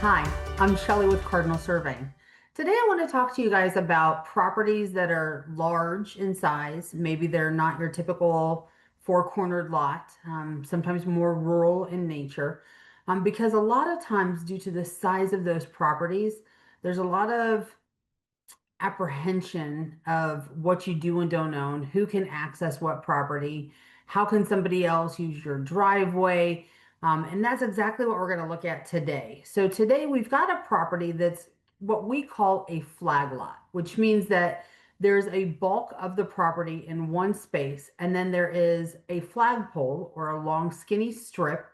Hi, I'm Shelly with Cardinal Surveying. Today I want to talk to you guys about properties that are large in size. Maybe they're not your typical four-cornered lot, sometimes more rural in nature. Because a lot of times, due to the size of those properties, there's a lot of apprehension of what you do and don't own, who can access what property, how can somebody else use your driveway. And that's exactly what we're going to look at today. So today we've got a property that's what we call a flag lot, which means that there's a bulk of the property in one space, and then there is a flagpole or a long skinny strip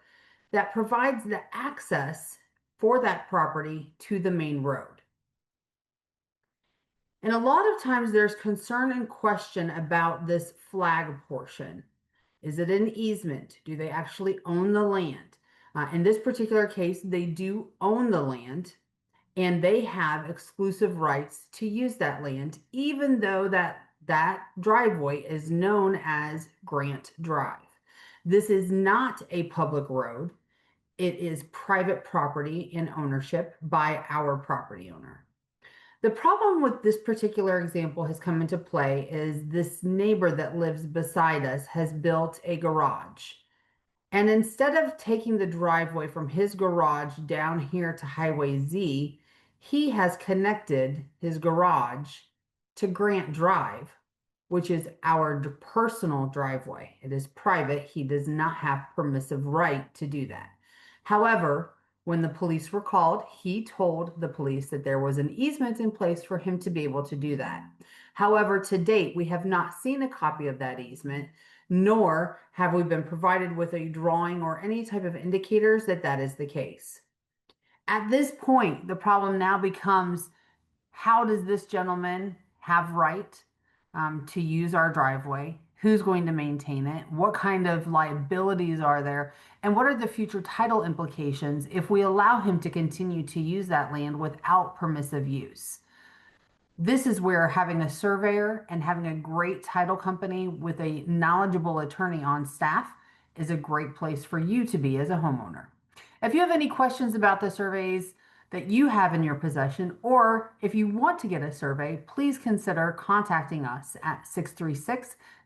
that provides the access for that property to the main road. And a lot of times there's concern and question about this flag portion. Is it an easement? Do they actually own the land? In this particular case, they do own the land and they have exclusive rights to use that land, even though that driveway is known as Grant Drive. This is not a public road. It is private property in ownership by our property owner. The problem with this particular example has come into play is this neighbor that lives beside us has built a garage. And instead of taking the driveway from his garage down here to Highway Z, he has connected his garage to Grant Drive, which is our personal driveway. It is private. He does not have permissive right to do that. However, when the police were called, he told the police that there was an easement in place for him to be able to do that. However, to date, we have not seen a copy of that easement, nor have we been provided with a drawing or any type of indicators that that is the case. At this point, the problem now becomes, how does this gentleman have right to use our driveway? Who's going to maintain it? What kind of liabilities are there? And what are the future title implications if we allow him to continue to use that land without permissive use? This is where having a surveyor and having a great title company with a knowledgeable attorney on staff is a great place for you to be as a homeowner. If you have any questions about the surveys that you have in your possession, or if you want to get a survey, please consider contacting us at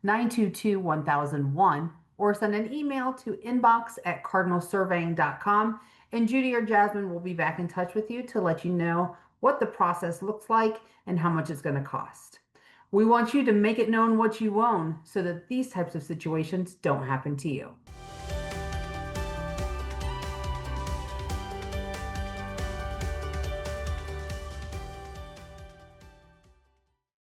636-922-1001 or send an email to inbox@cardinalsurveying.com, and Judy or Jasmine will be back in touch with you to let you know what the process looks like and how much it's going to cost. We want you to make it known what you own so that these types of situations don't happen to you.